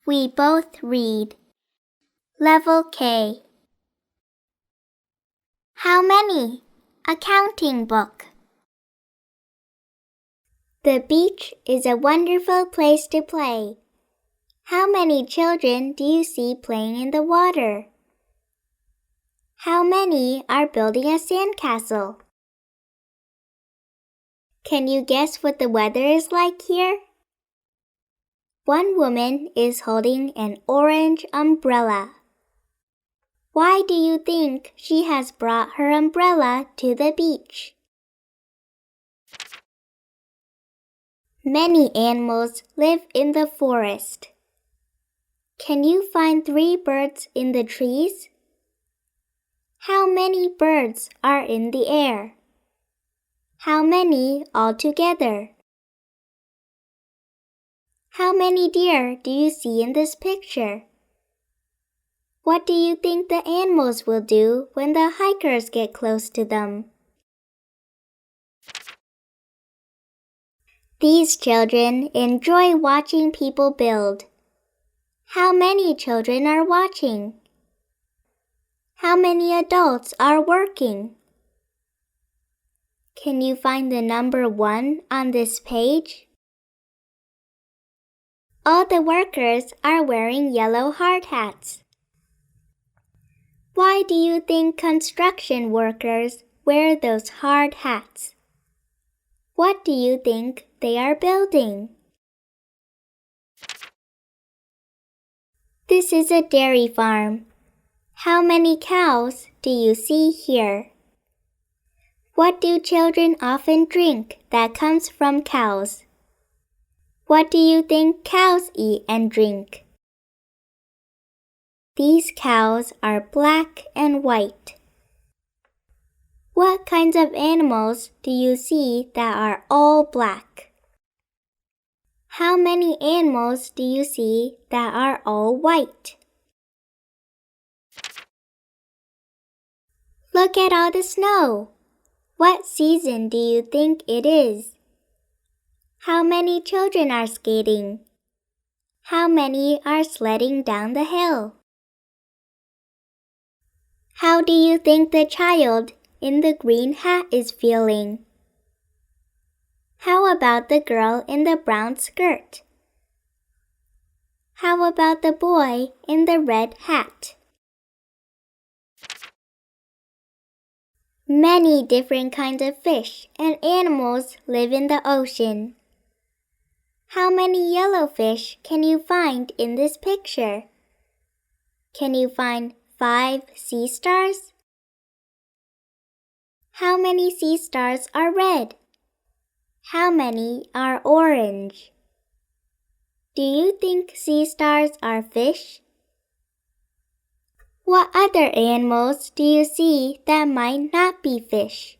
We both read. Level K. How many? A counting book. The beach is a wonderful place to play. How many children do you see playing in the water? How many are building a sandcastle? Can you guess what the weather is like here? One woman is holding an orange umbrella. Why do you think she has brought her umbrella to the beach? Many animals live in the forest. Can you find 3 birds in the trees? How many birds are in the air? How many altogether? How many deer do you see in this picture? What do you think the animals will do when the hikers get close to them? These children enjoy watching people build. How many children are watching? How many adults are working? Can you find the number 1 on this page? All the workers are wearing yellow hard hats. Why do you think construction workers wear those hard hats? What do you think they are building? This is a dairy farm. How many cows do you see here? What do children often drink that comes from cows? What do you think cows eat and drink? These cows are black and white. What kinds of animals do you see that are all black? How many animals do you see that are all white? Look at all the snow. What season do you think it is? How many children are skating? How many are sledding down the hill? How do you think the child in the green hat is feeling? How about the girl in the brown skirt? How about the boy in the red hat? Many different kinds of fish and animals live in the ocean. How many yellowfish can you find in this picture? Can you find 5 sea stars? How many sea stars are red? How many are orange? Do you think sea stars are fish? What other animals do you see that might not be fish?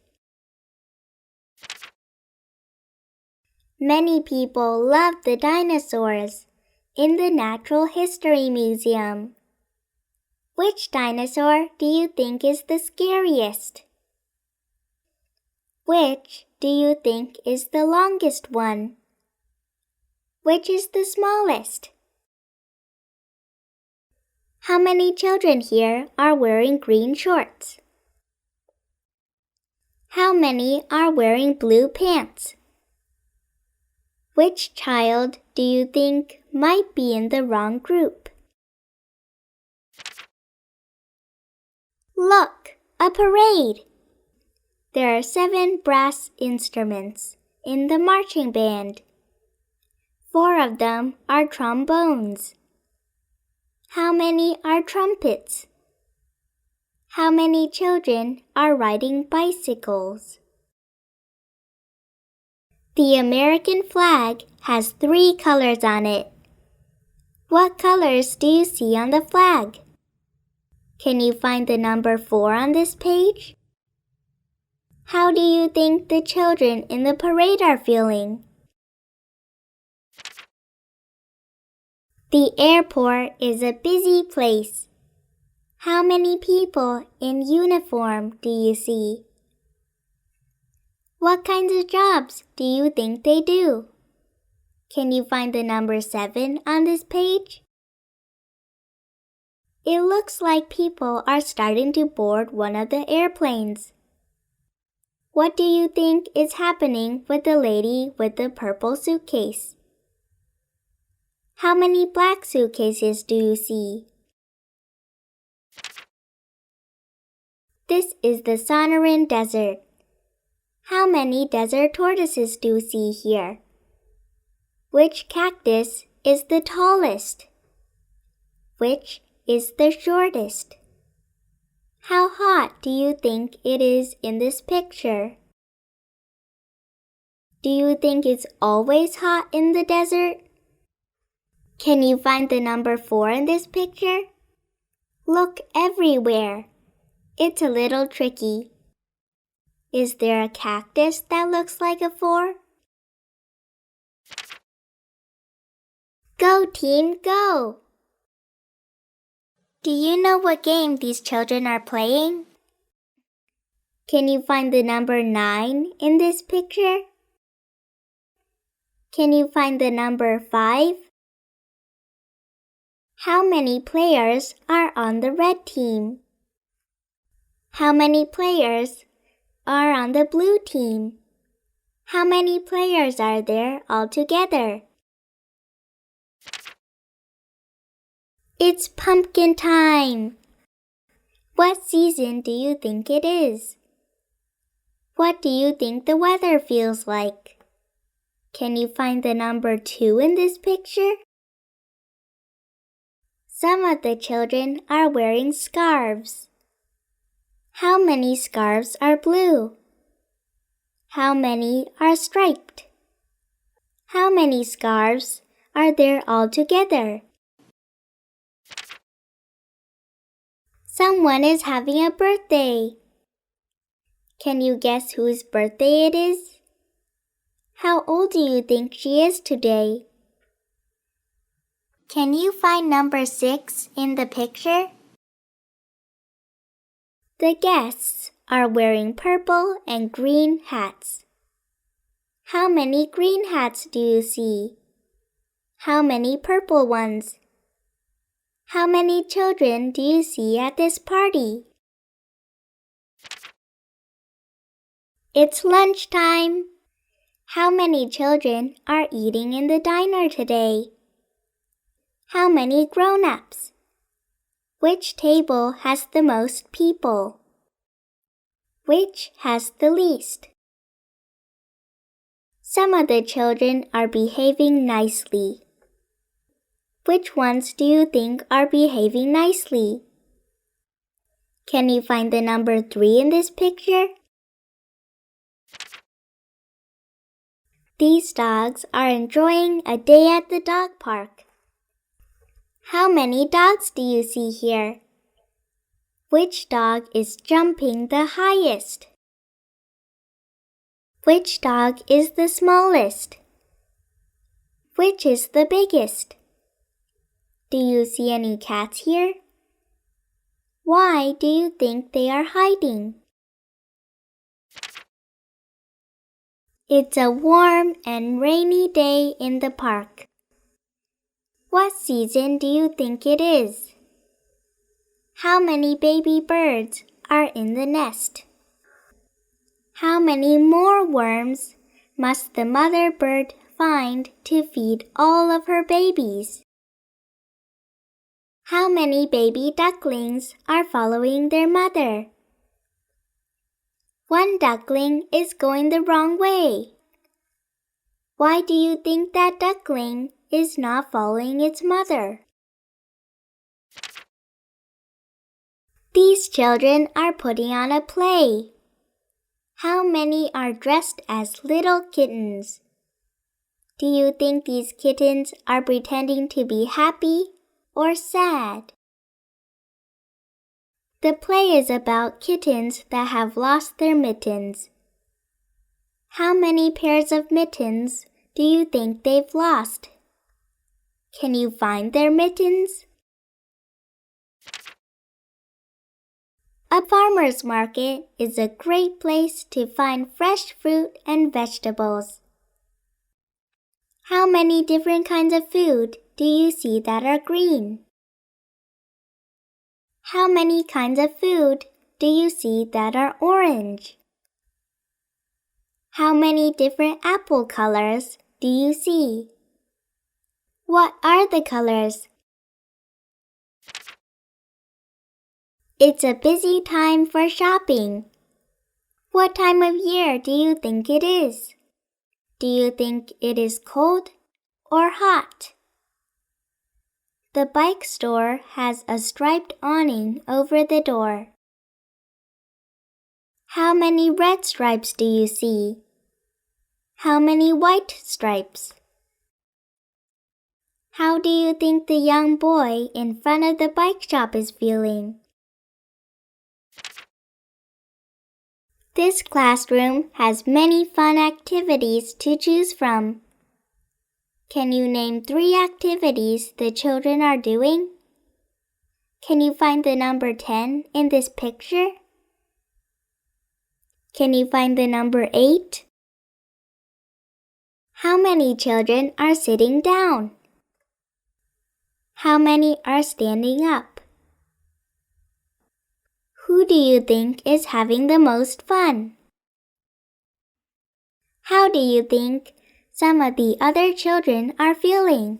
Many people love the dinosaurs in the Natural History Museum. Which dinosaur do you think is the scariest? Which do you think is the longest one? Which is the smallest? How many children here are wearing green shorts? How many are wearing blue pants? Which child do you think might be in the wrong group? Look, a parade! There are 7 brass instruments in the marching band. 4 of them are trombones. How many are trumpets? How many children are riding bicycles? The American flag has 3 colors on it. What colors do you see on the flag? Can you find the number 4 on this page? How do you think the children in the parade are feeling? The airport is a busy place. How many people in uniform do you see? What kinds of jobs do you think they do? Can you find the number 7 on this page? It looks like people are starting to board one of the airplanes. What do you think is happening with the lady with the purple suitcase? How many black suitcases do you see? This is the Sonoran Desert. How many desert tortoises do you see here? Which cactus is the tallest? Which is the shortest? How hot do you think it is in this picture? Do you think it's always hot in the desert? Can you find the number 4 in this picture? Look everywhere. It's a little tricky. Is there a cactus that looks like a 4? Go team, go! Do you know what game these children are playing? Can you find the number 9 in this picture? Can you find the number 5? How many players are on the red team? How many players are on the blue team? How many players are there altogether? It's pumpkin time! What season do you think it is? What do you think the weather feels like? Can you find the number 2 in this picture? Some of the children are wearing scarves. How many scarves are blue? How many are striped? How many scarves are there altogether? Someone is having a birthday. Can you guess whose birthday it is? How old do you think she is today? Can you find number 6 in the picture? The guests are wearing purple and green hats. How many green hats do you see? How many purple ones? How many children do you see at this party? It's lunchtime. How many children are eating in the diner today? How many grown-ups? Which table has the most people? Which has the least? Some of the children are behaving nicely. Which ones do you think are behaving nicely? Can you find the number 3 in this picture? These dogs are enjoying a day at the dog park. How many dogs do you see here? Which dog is jumping the highest? Which dog is the smallest? Which is the biggest? Do you see any cats here? Why do you think they are hiding? It's a warm and rainy day in the park. What season do you think it is? How many baby birds are in the nest? How many more worms must the mother bird find to feed all of her babies? How many baby ducklings are following their mother? One duckling is going the wrong way. Why do you think that duckling is not following its mother? These children are putting on a play. How many are dressed as little kittens? Do you think these kittens are pretending to be happy or sad? The play is about kittens that have lost their mittens. How many pairs of mittens do you think they've lost? Can you find their mittens? A farmer's market is a great place to find fresh fruit and vegetables. How many different kinds of food do you see that are green? How many kinds of food do you see that are orange? How many different apple colors do you see? What are the colors? It's a busy time for shopping. What time of year do you think it is? Do you think it is cold or hot? The bike store has a striped awning over the door. How many red stripes do you see? How many white stripes? How do you think the young boy in front of the bike shop is feeling? This classroom has many fun activities to choose from. Can you name 3 activities the children are doing? Can you find the number 10 in this picture? Can you find the number 8? How many children are sitting down? How many are standing up? Who do you think is having the most fun? How do you think some of the other children are feeling?